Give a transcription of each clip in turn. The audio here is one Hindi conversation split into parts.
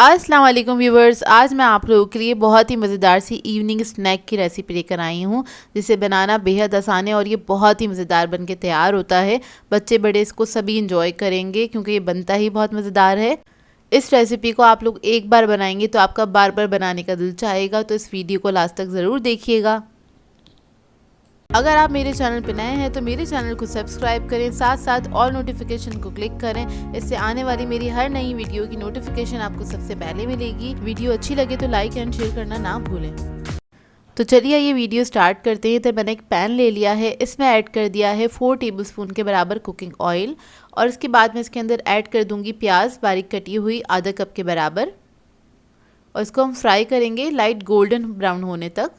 अस्सलाम वालेकुम व्यूवर्स। आज मैं आप लोगों के लिए बहुत ही मज़ेदार सी इवनिंग स्नैक की रेसिपी लेकर आई हूँ, जिसे बनाना बेहद आसान है और ये बहुत ही मज़ेदार बन के तैयार होता है। बच्चे बड़े इसको सभी इंजॉय करेंगे क्योंकि ये बनता ही बहुत मज़ेदार है। इस रेसिपी को आप लोग एक बार बनाएंगे तो आपका बार बार बनाने का दिल चाहेगा, तो इस वीडियो को लास्ट तक ज़रूर देखिएगा। अगर आप मेरे चैनल पर नए हैं तो मेरे चैनल को सब्सक्राइब करें, साथ साथ ऑल नोटिफिकेशन को क्लिक करें। इससे आने वाली मेरी हर नई वीडियो की नोटिफिकेशन आपको सबसे पहले मिलेगी। वीडियो अच्छी लगे तो लाइक एंड शेयर करना ना भूलें। तो चलिए ये वीडियो स्टार्ट करते हैं। तो मैंने एक पैन ले लिया है, इसमें ऐड कर दिया है 4 टेबलस्पून के बराबर कुकिंग ऑयल और इसके बाद मैं इसके अंदर ऐड कर दूंगी प्याज बारीक कटी हुई आधा कप के बराबर और इसको हम फ्राई करेंगे लाइट गोल्डन ब्राउन होने तक।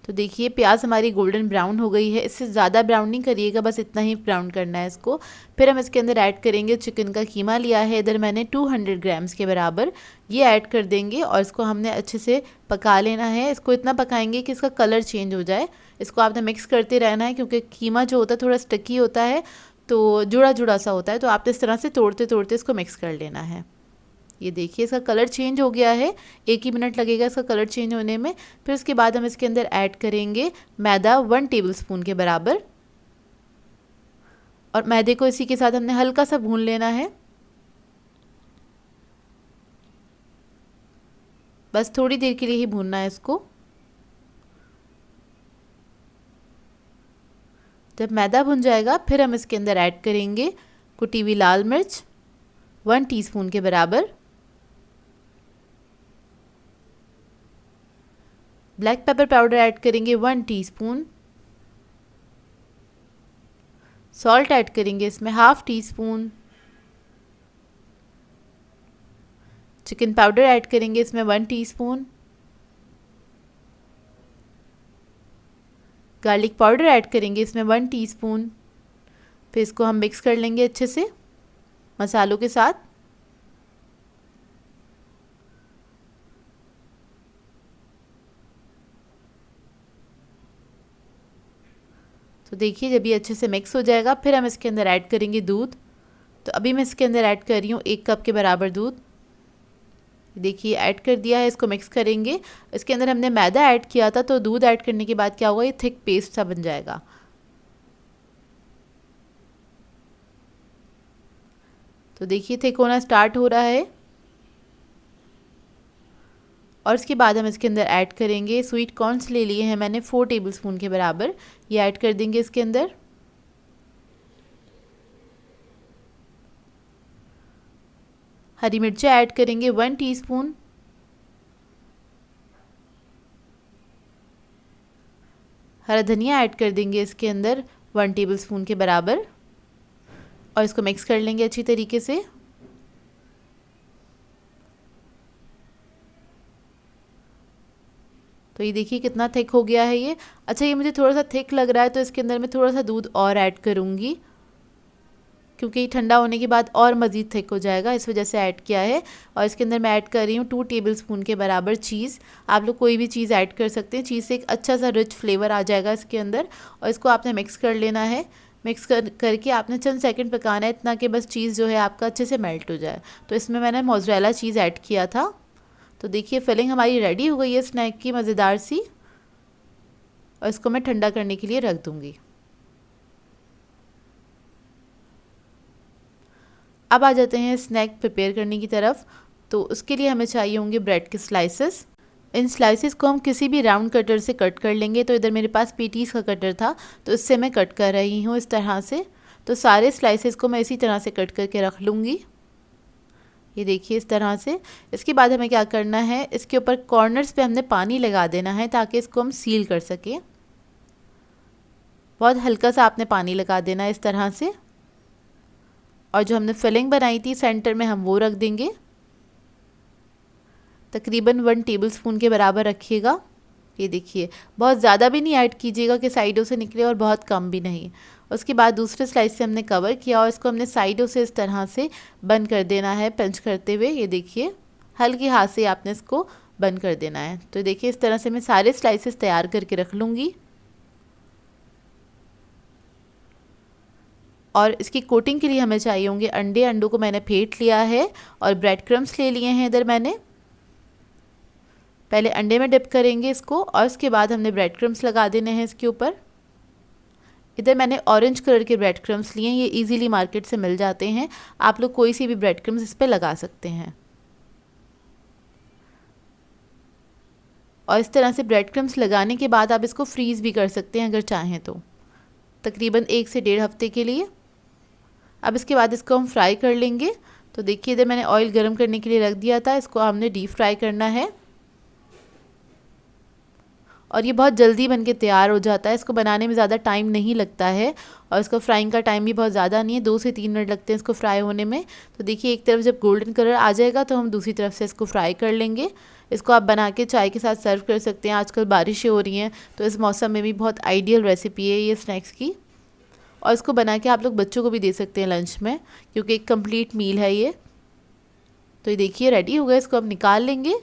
तो देखिए प्याज हमारी गोल्डन ब्राउन हो गई है। इससे ज़्यादा ब्राउन नहीं करिएगा, बस इतना ही ब्राउन करना है इसको। फिर हम इसके अंदर ऐड करेंगे चिकन का कीमा लिया है, इधर मैंने 200 ग्राम्स के बराबर, ये ऐड कर देंगे और इसको हमने अच्छे से पका लेना है। इसको इतना पकाएंगे कि इसका कलर चेंज हो जाए। इसको आपने मिक्स करते रहना है क्योंकि कीमा जो होता है थोड़ा स्टिकी होता है, तो जुड़ा जुड़ा सा होता है, तो आप इस तरह से तोड़ते तोड़ते इसको मिक्स कर लेना है। ये देखिए इसका कलर चेंज हो गया है, 1 ही मिनट लगेगा इसका कलर चेंज होने में। फिर उसके बाद हम इसके अंदर ऐड करेंगे मैदा 1 टेबलस्पून के बराबर और मैदे को इसी के साथ हमने हल्का सा भून लेना है। बस थोड़ी देर के लिए ही भूनना है इसको। जब मैदा भुन जाएगा फिर हम इसके अंदर ऐड करेंगे कुटी हुई लाल मिर्च 1 टीस्पून के बराबर, ब्लैक पेपर पाउडर ऐड करेंगे 1 टीस्पून, सॉल्ट ऐड करेंगे इसमें half tea spoon, chicken powder add करेंगे इसमें 1 टीस्पून, गार्लिक पाउडर ऐड करेंगे इसमें 1 टीस्पून। फिर इसको हम मिक्स कर लेंगे अच्छे से मसालों के साथ। तो देखिए जब ये अच्छे से मिक्स हो जाएगा फिर हम इसके अंदर ऐड करेंगे दूध। तो अभी मैं इसके अंदर ऐड कर रही हूँ 1 कप के बराबर दूध। देखिए ऐड कर दिया है, इसको मिक्स करेंगे। इसके अंदर हमने मैदा ऐड किया था, तो दूध ऐड करने के बाद क्या होगा, ये थिक पेस्ट सा बन जाएगा। तो देखिए थिक होना स्टार्ट हो रहा है और इसके बाद हम इसके अंदर ऐड करेंगे स्वीट कॉर्न्स ले लिए हैं मैंने 4 टेबलस्पून के बराबर, ये ऐड कर देंगे इसके अंदर। हरी मिर्चें ऐड करेंगे 1 टीस्पून, हरा धनिया ऐड कर देंगे इसके अंदर 1 टेबलस्पून के बराबर और इसको मिक्स कर लेंगे अच्छी तरीके से। तो ये देखिए कितना थिक हो गया है ये। अच्छा ये मुझे थोड़ा सा थिक लग रहा है तो इसके अंदर मैं थोड़ा सा दूध और ऐड करूँगी क्योंकि ये ठंडा होने के बाद और मज़ीद थिक हो जाएगा, इस वजह से ऐड किया है। और इसके अंदर मैं ऐड कर रही हूँ 2 टेबलस्पून के बराबर चीज़। आप लोग कोई भी चीज़ ऐड कर सकते हैं, चीज़ से एक अच्छा सा रिच फ्लेवर आ जाएगा इसके अंदर। और इसको आपने मिक्स कर लेना है। मिक्स करके आपने चंद सेकंड पकाना है, इतना कि बस चीज़ जो है आपका अच्छे से मेल्ट हो जाए। तो इसमें मैंने मोज़रेला चीज़ ऐड किया था। तो देखिए फिलिंग हमारी रेडी हो गई है स्नैक की मज़ेदार सी, और इसको मैं ठंडा करने के लिए रख दूँगी। अब आ जाते हैं स्नैक प्रिपेयर करने की तरफ। तो उसके लिए हमें चाहिए होंगे ब्रेड के स्लाइसेस। इन स्लाइसेस को हम किसी भी राउंड कटर से कट कर लेंगे। तो इधर मेरे पास पीटीज़ का कटर था तो इससे मैं कट कर रही हूँ इस तरह से। तो सारे स्लाइसेस को मैं इसी तरह से कट करके रख लूँगी, ये देखिए इस तरह से। इसके बाद हमें क्या करना है, इसके ऊपर कॉर्नर्स पे हमने पानी लगा देना है ताकि इसको हम सील कर सकें। बहुत हल्का सा आपने पानी लगा देना है इस तरह से। और जो हमने फिलिंग बनाई थी सेंटर में हम वो रख देंगे, तकरीबन 1 टेबलस्पून के बराबर रखिएगा। ये देखिए बहुत ज़्यादा भी नहीं ऐड कीजिएगा कि साइडों से निकले और बहुत कम भी नहीं। उसके बाद दूसरे स्लाइस से हमने कवर किया और इसको हमने साइडों से इस तरह से बंद कर देना है पिंच करते हुए। ये देखिए हल्के हाथ से आपने इसको बंद कर देना है। तो देखिए इस तरह से मैं सारे स्लाइसेस तैयार करके रख लूँगी। और इसकी कोटिंग के लिए हमें चाहिए होंगे अंडे। अंडों को मैंने फेंट लिया है और ब्रेड क्रम्स ले लिए हैं इधर मैंने। पहले अंडे में डिप करेंगे इसको और उसके बाद हमने ब्रेड क्रम्स लगा देने हैं इसके ऊपर। इधर मैंने ऑरेंज कलर के ब्रेड क्रम्स लिए हैं, ये इजीली मार्केट से मिल जाते हैं। आप लोग कोई सी भी ब्रेड क्रम्स इस पर लगा सकते हैं। और इस तरह से ब्रेड क्रम्स लगाने के बाद आप इसको फ्रीज़ भी कर सकते हैं अगर चाहें तो, तकरीबन 1 से 1.5 हफ्ते के लिए। अब इसके बाद इसको हम फ्राई कर लेंगे। तो देखिए इधर मैंने ऑयल गर्म करने के लिए रख दिया था, इसको हमने डीप फ्राई करना है और ये बहुत जल्दी बनके तैयार हो जाता है। इसको बनाने में ज़्यादा टाइम नहीं लगता है और इसको फ्राइंग का टाइम भी बहुत ज़्यादा नहीं है, 2 से 3 मिनट लगते हैं इसको फ्राई होने में। तो देखिए एक तरफ जब गोल्डन कलर आ जाएगा तो हम दूसरी तरफ से इसको फ्राई कर लेंगे। इसको आप बना के चाय के साथ सर्व कर सकते हैं। आजकल बारिशें हो रही हैं तो इस मौसम में भी बहुत आइडियल रेसिपी है ये स्नैक्स की। और इसको बना के आप लोग बच्चों को भी दे सकते हैं लंच में, क्योंकि एक कंप्लीट मील है ये। तो ये देखिए रेडी हो गया, इसको अब निकाल लेंगे।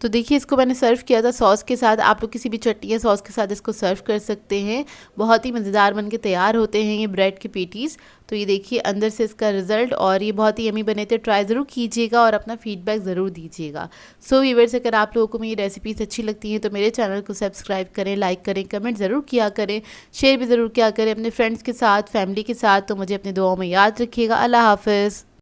तो देखिए इसको मैंने सर्व किया था सॉस के साथ। आप लोग किसी भी चटनी या सॉस के साथ इसको सर्व कर सकते हैं। बहुत ही मज़ेदार बनके तैयार होते हैं ये ब्रेड के पेटीज़। तो ये देखिए अंदर से इसका रिज़ल्ट, और ये बहुत ही यमी बने थे। ट्राई ज़रूर कीजिएगा और अपना फीडबैक ज़रूर दीजिएगा। सो व्यूअर्स, अगर आप लोगों को मेरी रेसिपीज़ अच्छी लगती हैं तो मेरे चैनल को सब्सक्राइब करें, लाइक करें, कमेंट ज़रूर किया करें, शेयर भी ज़रूर किया करें अपने फ्रेंड्स के साथ, फैमिली के साथ। तो मुझे अपनी दुआओं में याद रखिएगा। अल्लाह हाफ़िज़।